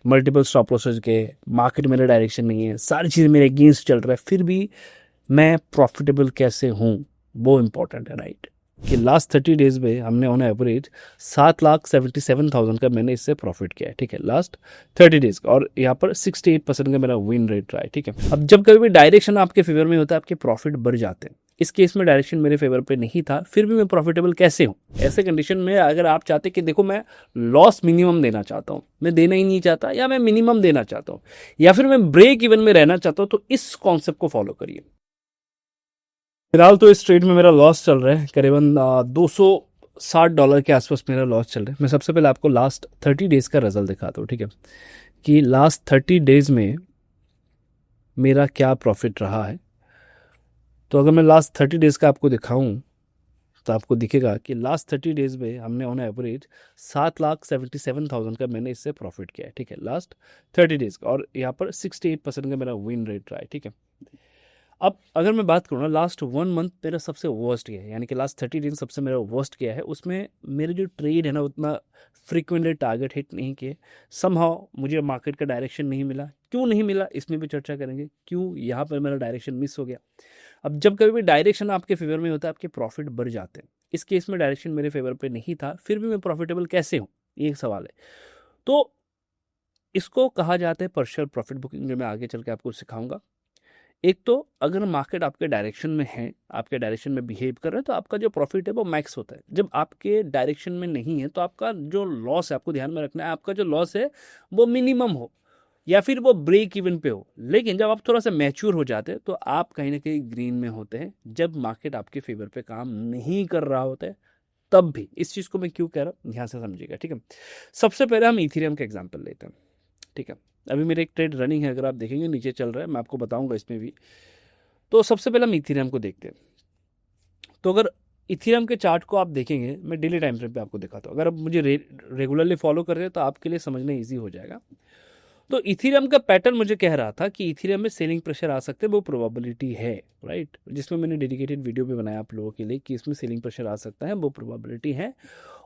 Multiple stop losses गए, market मेरा direction नहीं है, सारी चीज़ें मेरे अगेंस्ट चल रहा है, फिर भी मैं प्रॉफिटेबल कैसे हूँ, वो इम्पोर्टेंट है, राइट। कि लास्ट 30 डेज में हमने ऑन एवरेज 7,77,000 का मैंने इससे प्रॉफिट किया है, ठीक है, लास्ट 30 डेज का। और यहाँ पर 68% का मेरा विन रेट रहा है, ठीक है। अब जब कभी भी डायरेक्शन आपके फेवर में होता है, आपके प्रॉफिट बढ़ जाते हैं। इस केस में डायरेक्शन मेरे फेवर पे नहीं था, फिर भी मैं प्रॉफिटेबल कैसे हूँ। ऐसे कंडीशन में अगर आप चाहते कि देखो मैं लॉस मिनिमम देना चाहता हूँ, मैं देना ही नहीं चाहता, या मैं मिनिमम देना चाहता हूँ, या फिर मैं ब्रेक इवन में रहना चाहता हूँ, तो इस कॉन्सेप्ट को फॉलो करिए। फिलहाल तो इस ट्रेड में मेरा लॉस चल रहा है, करीबन $260 के आसपास मेरा लॉस चल रहा है। मैं सबसे पहले आपको लास्ट 30 डेज का रिजल्ट दिखाता हूँ, ठीक है, कि लास्ट 30 डेज में मेरा क्या प्रॉफिट रहा है। तो अगर मैं लास्ट 30 डेज का आपको दिखाऊं तो आपको दिखेगा कि लास्ट 30 डेज में हमने ऑन एवरेज 7,77,000 का मैंने इससे प्रॉफिट किया है, ठीक है, लास्ट 30 डेज का। और यहाँ पर 68% का मेरा विन रेट रहा है, ठीक है। अब अगर मैं बात करूँ ना, लास्ट 1 मंथ मेरा सबसे वर्स्ट गया है, यानी कि लास्ट 30 दिन सबसे मेरा वर्स्ट गया है। उसमें मेरे जो ट्रेड है ना, उतना फ्रिक्वेंटली टारगेट हिट नहीं किए। समहाउ मुझे मार्केट का डायरेक्शन नहीं मिला। क्यों नहीं मिला, इसमें भी चर्चा करेंगे, क्यों यहाँ पर मेरा डायरेक्शन मिस हो गया। अब जब कभी भी डायरेक्शन आपके फेवर में होता है, आपके प्रॉफिट बढ़ जाते हैं। इस केस में डायरेक्शन मेरे फेवर पे नहीं था, फिर भी मैं प्रॉफिटेबल कैसे हूँ, ये एक सवाल है। तो इसको कहा जाता है पार्शियल प्रॉफिट बुकिंग, जो मैं आगे चल के आपको सिखाऊंगा। एक तो अगर मार्केट आपके डायरेक्शन में है, आपके डायरेक्शन में बिहेव कर रहे हैं, तो आपका जो प्रॉफिट है वो मैक्स होता है। जब आपके डायरेक्शन में नहीं है, तो आपका जो लॉस है, आपको ध्यान में रखना है, आपका जो लॉस है वो मिनिमम हो, या फिर वो ब्रेक इवन पे हो। लेकिन जब आप थोड़ा सा मैच्योर हो जाते हैं, तो आप कहीं ना कहीं ग्रीन में होते हैं, जब मार्केट आपके फेवर पे काम नहीं कर रहा होता है। तब भी इस चीज़ को मैं क्यों कह रहा हूँ, ध्यान से समझिएगा, ठीक है। सबसे पहले हम इथेरियम का एग्जाम्पल लेते हैं, ठीक है। अभी मेरे एक ट्रेड रनिंग है, अगर आप देखेंगे नीचे चल रहा है, मैं आपको बताऊंगा इसमें भी। तो सबसे पहले हम इथेरियम को देखते हैं। तो अगर इथेरियम के चार्ट को आप देखेंगे, मैं डेली टाइम फ्रेम पे आपको दिखाता हूँ। अगर आप मुझे रेगुलरली फॉलो कर रहे हैं, तो आपके लिए समझना ईजी हो जाएगा। तो इथेरियम का पैटर्न मुझे कह रहा था कि इथेरियम में सेलिंग प्रेशर आ सकते हैं, वो प्रोबेबिलिटी है, राइट। जिसमें मैंने डेडिकेटेड वीडियो भी बनाया आप लोगों के लिए कि इसमें सेलिंग प्रेशर आ सकता है, वो प्रोबेबिलिटी है।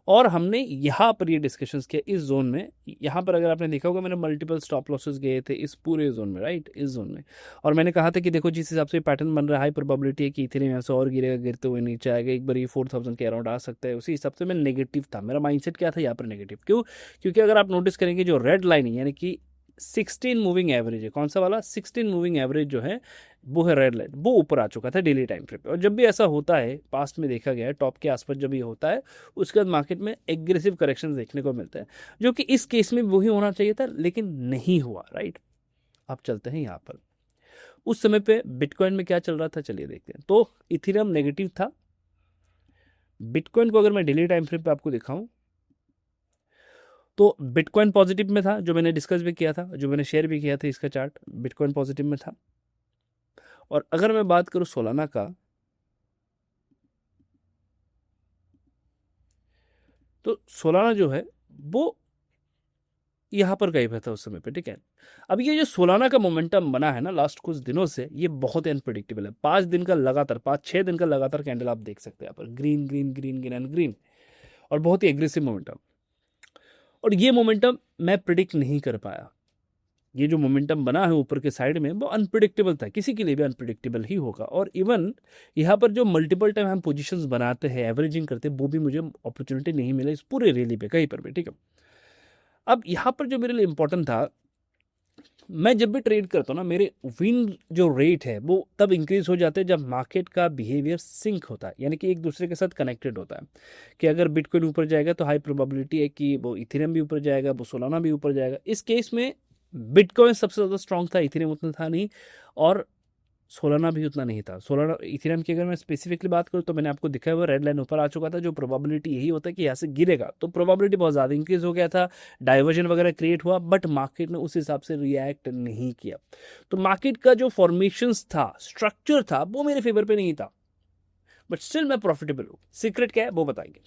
और हमने यहाँ पर ये डिस्कशंस किया इस जोन में। यहाँ पर अगर आपने देखा होगा, मैंने मल्टीपल स्टॉप लॉसेस गए थे इस पूरे जोन में, राइट, इस जोन में। और मैंने कहा था कि देखो जिस हिसाब से पैटर्न बन रहा है, हाई प्रोबेबिलिटी है कि इथेरियम यहाँ से और गिरेगा, गिरते हुए नीचे आएगा, एक बार ये 4,000 के अराउंड आ सकता है। उसी हिसाब से मैं नेगेटिव था, मेरा माइंडसेट क्या था यहाँ पर नेगेटिव। क्यों? क्योंकि अगर आप नोटिस करेंगे, जो रेड लाइन है, यानी कि 16 मूविंग एवरेज है, कौन सा वाला 16 मूविंग एवरेज जो है, वो है रेड लाइन, वो ऊपर आ चुका था डेली टाइम फ्रेम पे। और जब भी ऐसा होता है, पास्ट में देखा गया है, टॉप के आसपास जब ये होता है, उसके बाद मार्केट में एग्रेसिव करेक्शन देखने को मिलता है, जो कि इस केस में वही होना चाहिए था, लेकिन नहीं हुआ, राइट। अब चलते हैं यहाँ पर, उस समय पे बिटकॉइन में क्या चल रहा था, चलिए देखते हैं। तो इथेरियम नेगेटिव था। बिटकॉइन को अगर मैं डेली टाइम फ्रेम पे आपको दिखाऊं, तो बिटकॉइन पॉजिटिव में था, जो मैंने डिस्कस भी किया था, जो मैंने शेयर भी किया था, इसका चार्ट बिटकॉइन पॉजिटिव में था। और अगर मैं बात करूं सोलाना का, तो सोलाना जो है वो यहाँ पर गई था उस समय पे, ठीक है। अब ये जो सोलाना का मोमेंटम बना है ना लास्ट कुछ दिनों से, ये बहुत अनप्रिडिक्टेबल है। 5 दिन का लगातार, 5-6 दिन का लगातार कैंडल आप देख सकते हैं यहाँ पर, green green green green and green, और बहुत ही एग्रेसिव मोमेंटम। और ये मोमेंटम मैं प्रिडिक्ट नहीं कर पाया। ये जो मोमेंटम बना है ऊपर के साइड में, वो अनप्रिडिक्टेबल था, किसी के लिए भी अनप्रिडिक्टेबल ही होगा। और इवन यहाँ पर जो मल्टीपल टाइम हम पोजीशंस बनाते हैं, एवरेजिंग करते हैं, वो भी मुझे अपॉर्चुनिटी नहीं मिला इस पूरे रैली पे कहीं पर भी, ठीक है। अब यहाँ पर जो मेरे लिए इंपॉर्टेंट था, मैं जब भी ट्रेड करता हूँ ना, मेरे विन जो रेट है वो तब इंक्रीज हो जाते हैं जब मार्केट का बिहेवियर सिंक होता है, यानी कि एक दूसरे के साथ कनेक्टेड होता है। कि अगर बिटकॉइन ऊपर जाएगा, तो हाई प्रोबेबिलिटी है कि वो इथेरियम भी ऊपर जाएगा, वो सोलाना भी ऊपर जाएगा। इस केस में बिटकॉइन सबसे ज़्यादा स्ट्रांग था, इथेरियम उतना था नहीं, और सोलाना भी उतना नहीं था। सोलाना इथेरियम की अगर मैं स्पेसिफिकली बात करूँ, तो मैंने आपको दिखाया हुआ रेड लाइन ऊपर आ चुका था, जो प्रोबेबिलिटी यही होता है कि यहाँ से गिरेगा, तो प्रोबेबिलिटी बहुत ज़्यादा इंक्रीज हो गया था, डाइवर्जन वगैरह क्रिएट हुआ, बट मार्केट ने उस हिसाब से रिएक्ट नहीं किया। तो मार्केट का जो फॉर्मेशंस था, स्ट्रक्चर था, वो मेरे फेवर पे नहीं था, बट स्टिल मैं प्रॉफिटेबल हूँ। सीक्रेट क्या है वो बताएंगे।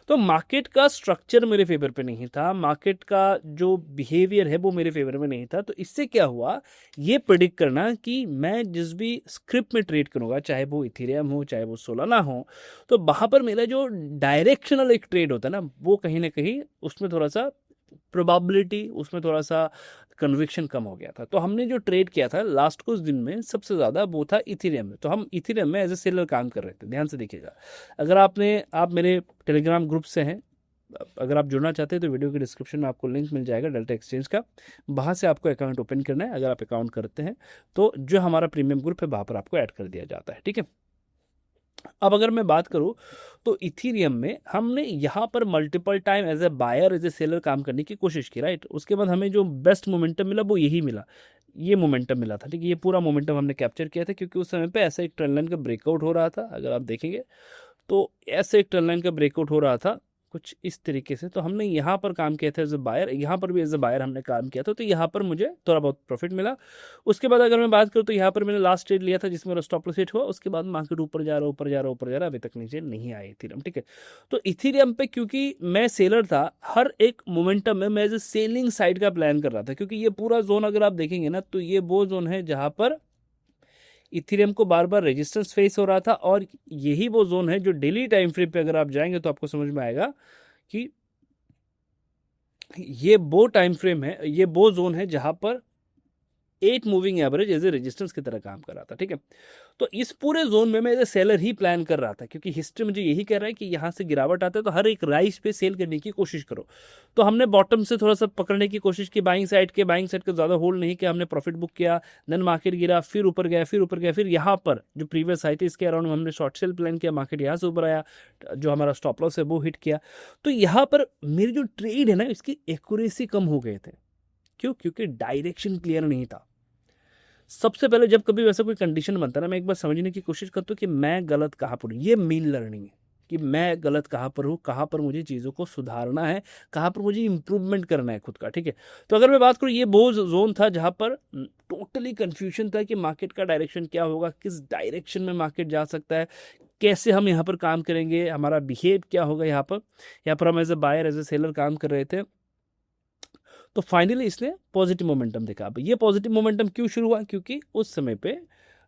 तो मार्केट का स्ट्रक्चर मेरे फेवर पे नहीं था, मार्केट का जो बिहेवियर है वो मेरे फेवर में नहीं था। तो इससे क्या हुआ, ये प्रिडिक्ट करना कि मैं जिस भी स्क्रिप्ट में ट्रेड करूंगा, चाहे वो इथेरियम हो, चाहे वो सोलाना हो, तो वहां पर मेरा जो डायरेक्शनल एक ट्रेड होता है ना, वो कहीं ना कहीं उसमें थोड़ा सा प्रोबेबिलिटी उसमें थोड़ा सा कन्विक्शन कम हो गया था। तो हमने जो ट्रेड किया था लास्ट कुछ दिन में सबसे ज़्यादा वो था इथेरियम में। तो हम इथेरियम में एज ए सेलर काम कर रहे थे। ध्यान से देखिएगा, अगर आप मेरे टेलीग्राम ग्रुप से हैं, अगर आप जुड़ना चाहते हैं तो वीडियो के डिस्क्रिप्शन में आपको लिंक मिल जाएगा डेल्टा एक्सचेंज का, वहाँ से आपको अकाउंट ओपन करना है। अगर आप अकाउंट करते हैं तो जो हमारा प्रीमियम ग्रुप है वहाँ पर आपको ऐड कर दिया जाता है, ठीक है। अब अगर मैं बात करूं तो इथीरियम में हमने यहाँ पर multiple time as a buyer as a seller काम करने की कोशिश की, राइट। उसके बाद हमें जो बेस्ट मोमेंटम मिला वो यही मिला, ये मोमेंटम मिला था, ठीक है। ये पूरा मोमेंटम हमने कैप्चर किया था क्योंकि उस समय पे ऐसा एक ट्रेंड लाइन का ब्रेकआउट हो रहा था। अगर आप देखेंगे तो ऐसे एक ट्रेंड लाइन का ब्रेकआउट हो रहा था कुछ इस तरीके से। तो हमने यहाँ पर काम किया था एज ए बायर, यहाँ पर भी एज ए बायर हमने काम किया था, तो यहाँ पर मुझे थोड़ा बहुत प्रॉफिट मिला। उसके बाद अगर मैं बात करूँ तो यहाँ पर मैंने लास्ट ट्रेड लिया था जिसमें मेरा स्टॉप लॉस हिट हुआ। उसके बाद मार्केट ऊपर जा रहा ऊपर जा रहा ऊपर जा रहा, अभी तक नीचे नहीं आया इथेरियम, ठीक है। तो इथेरियम पे क्योंकि मैं सेलर था, हर एक मोमेंटम में मैं एज ए सेलिंग साइड का प्लान कर रहा था, क्योंकि ये पूरा जोन अगर आप देखेंगे ना तो ये वो जोन है जहाँ पर इथेरियम को बार बार रेजिस्टेंस फेस हो रहा था। और यही वो जोन है जो डेली टाइम फ्रेम पे अगर आप जाएंगे तो आपको समझ में आएगा कि ये वो टाइम फ्रेम है, ये वो जोन है जहां पर 8 moving average as a resistance की तरह काम कर रहा था, ठीक है। तो इस पूरे जोन में मैं एज ए सेलर ही प्लान कर रहा था, क्योंकि हिस्ट्री मुझे यही कह रहा है कि यहाँ से गिरावट आता है तो हर एक राइस पे सेल करने की कोशिश करो। तो हमने बॉटम से थोड़ा सा पकड़ने की कोशिश की, बाइंग साइड को ज़्यादा होल्ड नहीं किया, हमने प्रॉफिट बुक किया। देन मार्केट गिरा, फिर ऊपर गया, फिर ऊपर गया, फिर यहाँ पर जो प्रीवियस आई थी इसके अराउंड हमने शॉर्ट सेल प्लान किया। मार्केट यहाँ से ऊपर आया, जो हमारा स्टॉप लॉस है वो हिट किया। तो यहाँ पर मेरी जो ट्रेड है ना इसकी एक्यूरेसी कम हो गए थे। क्यों? क्योंकि डायरेक्शन क्लियर नहीं था। सबसे पहले जब कभी वैसा कोई कंडीशन बनता है ना, मैं एक बार समझने की कोशिश करता हूँ कि मैं गलत कहाँ पर हूँ। ये मीन लर्निंग है कि मैं गलत कहाँ पर हूँ, कहाँ पर मुझे चीज़ों को सुधारना है, कहाँ पर मुझे इंप्रूवमेंट करना है खुद का, ठीक है। तो अगर मैं बात करूँ, ये वो जोन था जहाँ पर टोटली कन्फ्यूजन था कि मार्केट का डायरेक्शन क्या होगा, किस डायरेक्शन में मार्केट जा सकता है, कैसे हम यहाँ पर काम करेंगे, हमारा बिहेव क्या होगा। यहाँ पर हम as a buyer as a seller काम कर रहे थे। तो फाइनली इसने पॉजिटिव मोमेंटम दिखा। अब ये पॉजिटिव मोमेंटम क्यों शुरू हुआ? क्योंकि उस समय पे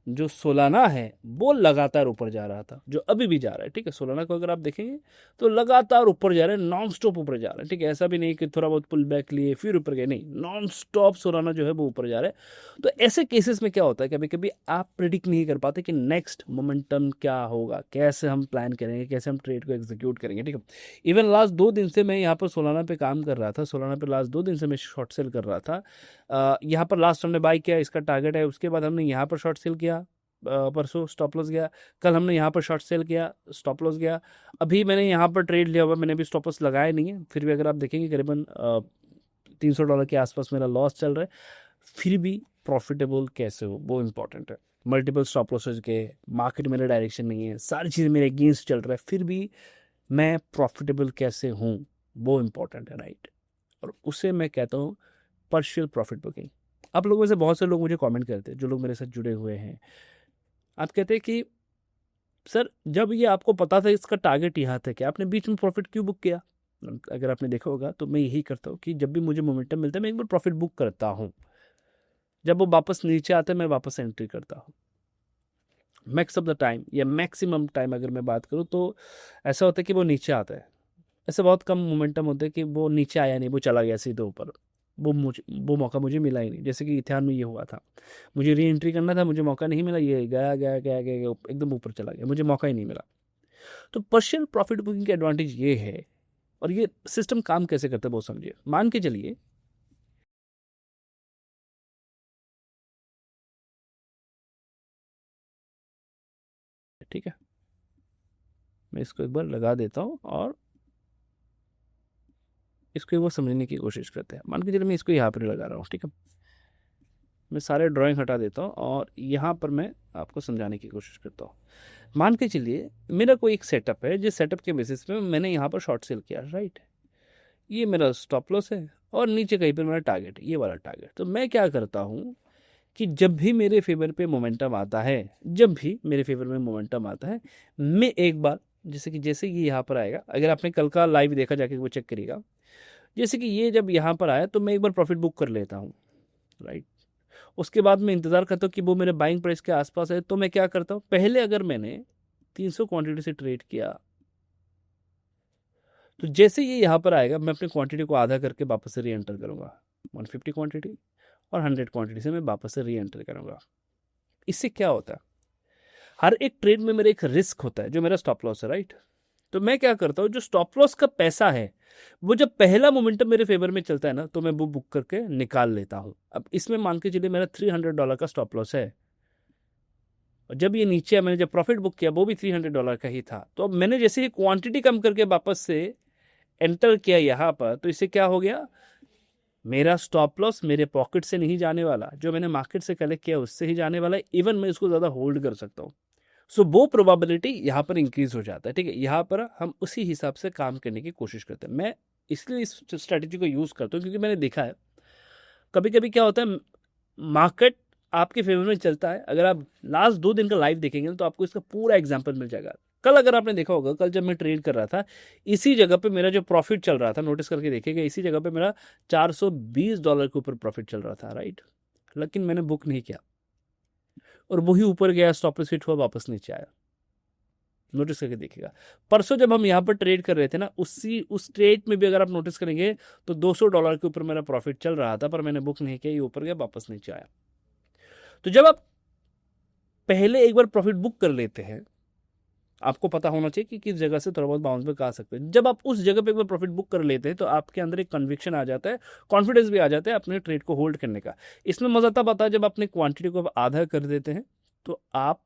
जो सोलाना है वो लगातार ऊपर जा रहा था, जो अभी भी जा रहा है, ठीक है। सोलाना को अगर आप देखेंगे तो लगातार ऊपर जा रहा है, नॉन स्टॉप ऊपर जा रहा है, ठीक है। ऐसा भी नहीं कि थोड़ा बहुत पुल बैक लिए फिर ऊपर गए, नहीं, नॉन स्टॉप सोलाना जो है वो ऊपर जा रहा है। तो ऐसे केसेस में क्या होता है, कभी कभी आप प्रिडिक्ट नहीं कर पाते कि नेक्स्ट मोमेंटम क्या होगा, कैसे हम प्लान करेंगे, कैसे हम ट्रेड को एग्जीक्यूट करेंगे, ठीक है। इवन लास्ट 2 दिन से मैं यहाँ पर सोलाना पे काम कर रहा था। सोलाना पे लास्ट 2 दिन से मैं शॉर्ट सेल कर रहा था। यहाँ पर लास्ट हमने बाई किया, इसका टारगेट है। उसके बाद हमने यहाँ पर शॉर्ट सेल किया, परसों स्टॉप लॉस गया। कल हमने यहाँ पर शॉर्ट सेल किया, स्टॉप लॉस गया। अभी मैंने यहाँ पर ट्रेड लिया हुआ, मैंने अभी स्टॉप लॉस लगाया नहीं है। फिर भी अगर आप देखेंगे करीबन $300 के आसपास मेरा लॉस चल रहा है, फिर भी प्रॉफिटेबल कैसे हो वो इंपॉर्टेंट है। मल्टीपल स्टॉप लॉसेज के, मार्केट मेरा डायरेक्शन नहीं है, सारी चीज़ मेरे अगेंस्ट चल रहा है, फिर भी मैं प्रॉफिटेबल कैसे हूँ वो इंपॉर्टेंट है, राइट। और उसे मैं कहता हूँ पार्शियल प्रॉफिट बुकिंग। आप लोगों में से बहुत से लोग मुझे कमेंट करते हैं, जो लोग मेरे साथ जुड़े हुए हैं। आप कहते हैं कि सर जब ये आपको पता था इसका टारगेट यहाँ तक है, आपने बीच में प्रॉफिट क्यों बुक किया? अगर आपने देखा होगा तो मैं यही करता हूँ कि जब भी मुझे मोमेंटम मिलता है मैं एक बार प्रॉफिट बुक करता हूँ। जब वो वापस नीचे आता है मैं वापस एंट्री करता हूँ। मैक्स ऑफ द टाइम या मैक्सिमम टाइम अगर मैं बात करूँ तो ऐसा होता है कि वो नीचे आता है। ऐसे बहुत कम मोमेंटम होते हैं कि वो नीचे आया नहीं, वो चला गया सीधे ऊपर। वो मौका मुझे मिला ही नहीं। जैसे कि इथेरियम में ये हुआ था, मुझे री एंट्री करना था, मुझे मौका नहीं मिला, ये गया गया गया गया, गया एकदम ऊपर चला गया, मुझे मौका ही नहीं मिला। तो पार्शियल प्रॉफिट बुकिंग का एडवांटेज ये है। और ये सिस्टम काम कैसे करता है वो समझिए। मान के चलिए ठीक है, मैं इसको एक बार लगा देता हूँ और इसको एक बार समझने की कोशिश करते हैं। मान के चलिए मैं इसको यहाँ पर लगा रहा हूँ, ठीक है। मैं सारे ड्राइंग हटा देता हूँ और यहाँ पर मैं आपको समझाने की कोशिश करता हूँ। मान के चलिए मेरा कोई एक सेटअप है, जिस सेटअप के बेसिस पे मैंने यहाँ पर शॉर्ट सेल किया, राइट। ये मेरा स्टॉप लॉस है और नीचे कहीं पर मेरा टारगेट है, ये वाला टारगेट। तो मैं क्या करता हूँ कि जब भी मेरे फेवर पे मोमेंटम आता है, जब भी मेरे फेवर में मोमेंटम आता है, मैं एक बार जैसे ये यहाँ पर आएगा, अगर आपने कल का लाइव देखा जाके वो चेक करिएगा, जैसे कि ये जब यहाँ पर आया तो मैं एक बार प्रॉफिट बुक कर लेता हूँ, राइट। उसके बाद मैं इंतज़ार करता हूँ कि वो मेरे बाइंग प्राइस के आसपास है। तो मैं क्या करता हूँ, पहले अगर मैंने 300 क्वांटिटी से ट्रेड किया तो जैसे ये यहाँ पर आएगा, मैं अपनी क्वांटिटी को आधा करके वापस से री एंटर करूँगा, 150 क्वांटिटी और 100 क्वांटिटी से मैं वापस से री एंटर करूँगा। इससे क्या होता है, हर एक ट्रेड में मेरा एक रिस्क होता है जो मेरा स्टॉप लॉस है, राइट। तो मैं क्या करता हूँ, जो स्टॉप लॉस का पैसा है वो जब पहला मोमेंटम मेरे फेवर में चलता है ना, तो मैं वो बुक करके निकाल लेता हूँ। अब इसमें मान के चलिए मेरा $300 का स्टॉप लॉस है, और जब ये नीचे मैंने जब प्रॉफिट बुक किया वो भी $300 का ही था। तो अब मैंने जैसे ही क्वांटिटी कम करके वापस से एंटर किया यहाँ पर, तो इससे क्या हो गया, मेरा स्टॉप लॉस मेरे पॉकेट से नहीं जाने वाला, जो मैंने मार्केट से कलेक्ट किया उससे ही जाने वाला है। इवन मैं इसको ज़्यादा होल्ड कर सकता हूँ। सो वो प्रोबेबिलिटी यहाँ पर इंक्रीज हो जाता है, ठीक है। यहाँ पर हम उसी हिसाब से काम करने की कोशिश करते हैं। मैं इसलिए इस स्ट्रैटेजी को यूज़ करता हूँ क्योंकि मैंने देखा है कभी कभी क्या होता है, मार्केट आपके फेवर में चलता है। अगर आप लास्ट 2 दिन का लाइव देखेंगे तो आपको इसका पूरा एग्जाम्पल मिल जाएगा। कल अगर आपने देखा होगा, कल जब मैं ट्रेड कर रहा था, इसी जगह पे मेरा जो प्रॉफिट चल रहा था, नोटिस करके देखिएगा, इसी जगह पे मेरा $420 के ऊपर प्रॉफिट चल रहा था, राइट। लेकिन मैंने बुक नहीं किया और वही ऊपर गया, स्टॉप लॉस हिट हुआ, वापस नीचे आया। नोटिस करके देखिएगा, परसों जब हम यहाँ पर ट्रेड कर रहे थे ना, उस ट्रेड में भी अगर आप नोटिस करेंगे तो $200 के ऊपर मेरा प्रॉफिट चल रहा था, पर मैंने बुक नहीं किया, ये ऊपर गया वापस नीचे आया। तो जब आप पहले एक बार प्रॉफिट बुक कर लेते हैं, आपको पता होना चाहिए कि किस जगह से थोड़ा बहुत बाउंस बैक आ सकते हैं। जब आप उस जगह पे एक बार प्रॉफिट बुक कर लेते हैं तो आपके अंदर एक कन्विक्शन आ जाता है, कॉन्फिडेंस भी आ जाता है अपने ट्रेड को होल्ड करने का। इसमें मजा तब आता है जब अपनी क्वांटिटी को आप आधा कर देते हैं, तो आप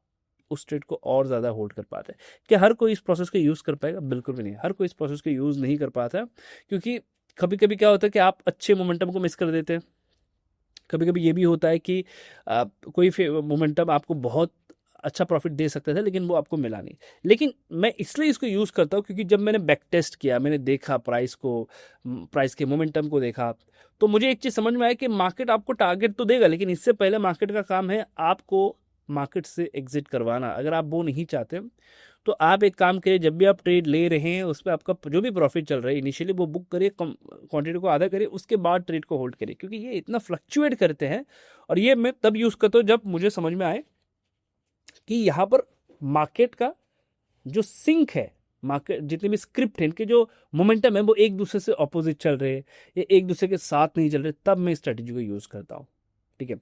उस ट्रेड को और ज़्यादा होल्ड कर पाते हैं। क्या हर कोई इस प्रोसेस को यूज़ कर पाएगा? बिल्कुल भी नहीं, हर कोई इस प्रोसेस को यूज़ नहीं कर पाता है, क्योंकि कभी कभी क्या होता है कि आप अच्छे मोमेंटम को मिस कर देते हैं। कभी कभी ये भी होता है कि कोई मोमेंटम आपको बहुत अच्छा प्रॉफिट दे सकता था लेकिन वो आपको मिला नहीं। लेकिन मैं इसलिए इसको यूज़ करता हूँ क्योंकि जब मैंने बैक टेस्ट किया, मैंने देखा प्राइस को, प्राइस के मोमेंटम को देखा, तो मुझे एक चीज़ समझ में आया कि मार्केट आपको टारगेट तो देगा, लेकिन इससे पहले मार्केट का काम है आपको मार्केट से एग्जिट करवाना। अगर आप वो नहीं चाहते तो आप एक काम करिए, जब भी आप ट्रेड ले रहे हैं उस पर आपका जो भी प्रॉफिट चल रहा है इनिशियली वो बुक करिए, क्वांटिटी को आधा करिए, उसके बाद ट्रेड को होल्ड करिए, क्योंकि ये इतना फ्लक्चुएट करते हैं। और ये मैं तब यूज़ करता हूँ जब मुझे समझ में आए कि यहाँ पर मार्केट का जो सिंक है, मार्केट जितने भी स्क्रिप्ट है, इनके जो मोमेंटम है वो एक दूसरे से ऑपोजिट चल रहे हैं, ये एक दूसरे के साथ नहीं चल रहे, तब मैं स्ट्रेटेजी को यूज़ करता हूँ, ठीक है।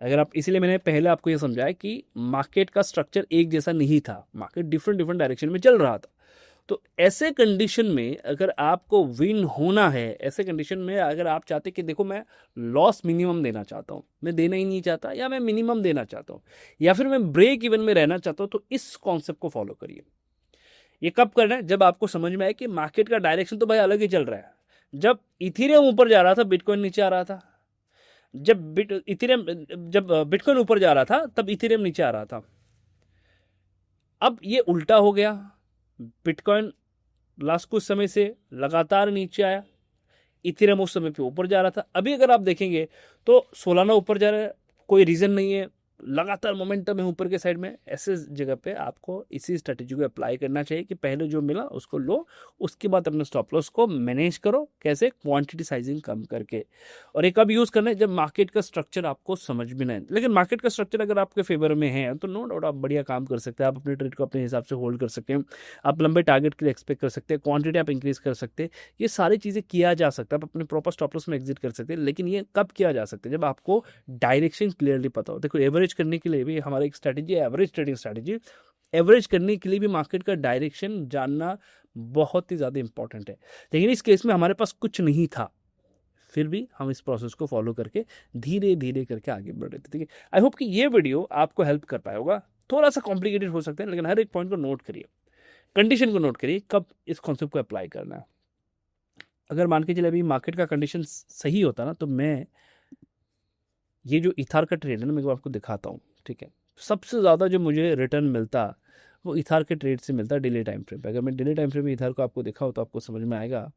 अगर आप, इसीलिए मैंने पहले आपको ये समझाया कि मार्केट का स्ट्रक्चर एक जैसा नहीं था, मार्केट डिफरेंट डिफरेंट डायरेक्शन में चल रहा था। तो ऐसे कंडीशन में अगर आपको विन होना है, ऐसे कंडीशन में अगर आप चाहते कि देखो मैं लॉस मिनिमम देना चाहता हूँ, मैं देना ही नहीं चाहता, या मैं मिनिमम देना चाहता हूँ, या फिर मैं ब्रेक इवन में रहना चाहता हूँ, तो इस कॉन्सेप्ट को फॉलो करिए। ये कब करना है? जब आपको समझ में आए कि मार्केट का डायरेक्शन तो भाई अलग ही चल रहा है। जब इथेरियम ऊपर जा रहा था, बिटकॉइन नीचे आ रहा था। जब बिटकॉइन ऊपर जा रहा था तब इथेरियम नीचे आ रहा था। अब ये उल्टा हो गया, बिटकॉइन लास्ट कुछ समय से लगातार नीचे आया, इथेरियम उस समय पे ऊपर जा रहा था। अभी अगर आप देखेंगे तो सोलाना ऊपर जा रहा है, कोई रीजन नहीं है, लगातार मोमेंटम है ऊपर के साइड में। ऐसे जगह पे आपको इसी स्ट्रेटेजी को अप्लाई करना चाहिए कि पहले जो मिला उसको लो, उसके बाद अपने स्टॉप लॉस को मैनेज करो, कैसे? क्वांटिटी साइजिंग कम करके। और एक कब यूज़ करना है? जब मार्केट का स्ट्रक्चर आपको समझ में ना आए। लेकिन मार्केट का स्ट्रक्चर अगर आपके फेवर में है तो नो डाउट आप बढ़िया काम कर सकते हैं, आप अपने ट्रेड को अपने हिसाब से होल्ड कर सकते हैं, आप लंबे टारगेट के लिए एक्सपेक्ट कर सकते हैं, क्वांटिटी आप इंक्रीज कर सकते हैं। ये सारी चीज़ें किया जा सकता है, आप अपने प्रॉपर स्टॉप लॉस में एग्जिट कर सकते हैं। लेकिन ये कब किया जा सकता है? जब आपको डायरेक्शन क्लियरली पता हो। देखो, एवरेज करने के लिए भी हमारा एक स्ट्रैटेजी है, एवरेज ट्रेडिंग स्ट्रैटेजी। एवरेज करने के लिए भी मार्केट का डायरेक्शन जानना बहुत ही ज़्यादा इंपॉर्टेंट है। लेकिन इस केस में हमारे पास कुछ नहीं था, फिर भी हम इस प्रोसेस को फॉलो करके धीरे धीरे करके आगे बढ़ रहे थे, ठीक है। आई होप कि ये वीडियो आपको हेल्प कर पाया होगा। थोड़ा सा कॉम्प्लिकेटेड हो सकता है, लेकिन हर एक पॉइंट को नोट करिए, कंडीशन को नोट करिए, कब इस कॉन्सेप्ट को अप्लाई करना है। अगर मान के चले अभी मार्केट का कंडीशन सही होता ना, तो मैं ये जो इथार का ट्रेड है ना, मैं आपको दिखाता हूँ, ठीक है। सबसे ज़्यादा जो मुझे रिटर्न मिलता वो इथार के ट्रेड से मिलता डिले टाइम फ्रेम पे। अगर मैं डिले टाइम फ्रेम में इथार को आपको दिखाऊँ तो आपको समझ में आएगा।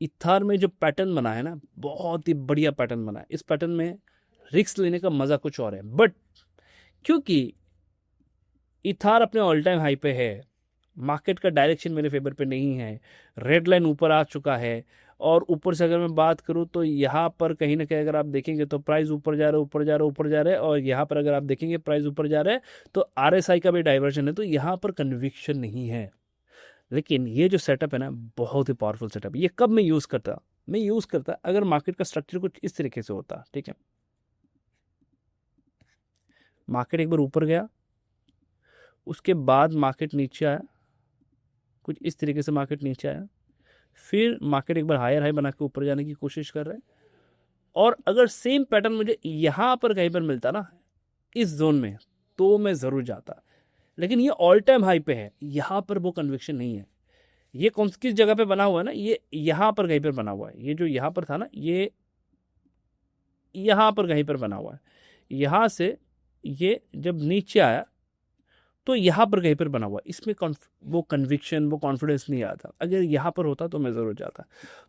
इथार में जो पैटर्न बना है ना, बहुत ही बढ़िया पैटर्न बना है। इस पैटर्न में रिस्क लेने का मज़ा कुछ और है, बट क्योंकि इथार अपने ऑल टाइम हाई पे है, मार्केट का डायरेक्शन मेरे फेवर पे नहीं है, रेड लाइन ऊपर आ चुका है, और ऊपर से अगर मैं बात करूं तो यहाँ पर कहीं ना कहीं अगर आप देखेंगे तो प्राइस ऊपर जा रहा है, ऊपर जा रहा है, ऊपर जा रहा है, और यहाँ पर अगर आप देखेंगे प्राइस ऊपर जा रहा है तो आरएसआई का भी डाइवर्जन है, तो यहाँ पर कन्विक्शन नहीं है। लेकिन ये जो सेटअप है ना, बहुत ही पावरफुल सेटअप। ये कब मैं यूज़ करता? मैं यूज़ करता अगर मार्केट का स्ट्रक्चर कुछ इस तरीके से होता, ठीक है। मार्केट एक बार ऊपर गया, उसके बाद मार्केट नीचे आया, कुछ इस तरीके से मार्केट नीचे आया, फिर मार्केट एक बार हायर हाई बना के ऊपर जाने की कोशिश कर रहा है। और अगर सेम पैटर्न मुझे यहाँ पर कहीं पर मिलता ना, इस जोन में, तो मैं ज़रूर जाता। लेकिन ये ऑल टाइम हाई पे है, यहाँ पर वो कन्विक्शन नहीं है। ये कौन किस जगह पे बना हुआ है ना, ये यहाँ पर कहीं पर बना हुआ है। ये जो यहाँ पर था ना, ये यहाँ पर कहीं पर बना हुआ है। यहाँ से ये जब नीचे आया तो यहाँ पर कहीं पर बना हुआ है। इसमें वो कन्विक्शन, वो कॉन्फिडेंस नहीं आता। अगर यहाँ पर होता तो मैं ज़रूर जाता।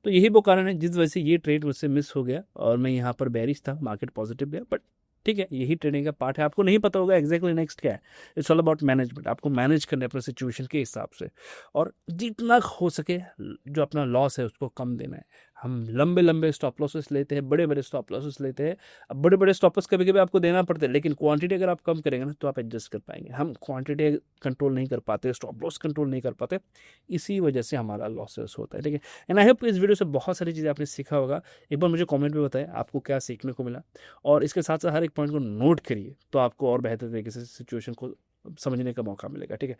तो यही वो कारण है जिस वजह से ये ट्रेड मुझसे मिस हो गया और मैं यहाँ पर बेरिश था, मार्केट पॉजिटिव गया। बट ठीक है, यही ट्रेडिंग का पार्ट है। आपको नहीं पता होगा एग्जैक्टली नेक्स्ट क्या है। It's all about management. आपको मैनेज करने अपने सिचुएशन के हिसाब से, और जितना हो सके जो अपना लॉस है उसको कम देना है। हम लंबे लंबे स्टॉप लॉसेस लेते हैं, बड़े बड़े स्टॉप लॉसेस लेते हैं। अब बड़े बड़े स्टॉप लॉस कभी कभी आपको देना पड़ता है, लेकिन क्वांटिटी अगर आप कम करेंगे ना तो आप एडजस्ट कर पाएंगे। हम क्वांटिटी कंट्रोल नहीं कर पाते, स्टॉप लॉस कंट्रोल नहीं कर पाते, इसी वजह से हमारा लॉसेस होता है, ठीक है। एंड आई होप इस वीडियो से बहुत सारी चीज़ें आपने सीखा होगा। एक बार मुझे कमेंट में बताएं आपको क्या सीखने को मिला, और इसके साथ साथ हर एक पॉइंट को नोट करिए, तो आपको और बेहतर तरीके से सिचुएशन को समझने का मौका मिलेगा, ठीक है।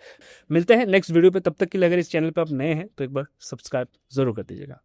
मिलते हैं नेक्स्ट वीडियो पे, तब तक के लिए अगर इस चैनल पे आप नए हैं तो एक बार सब्सक्राइब जरूर कर दीजिएगा।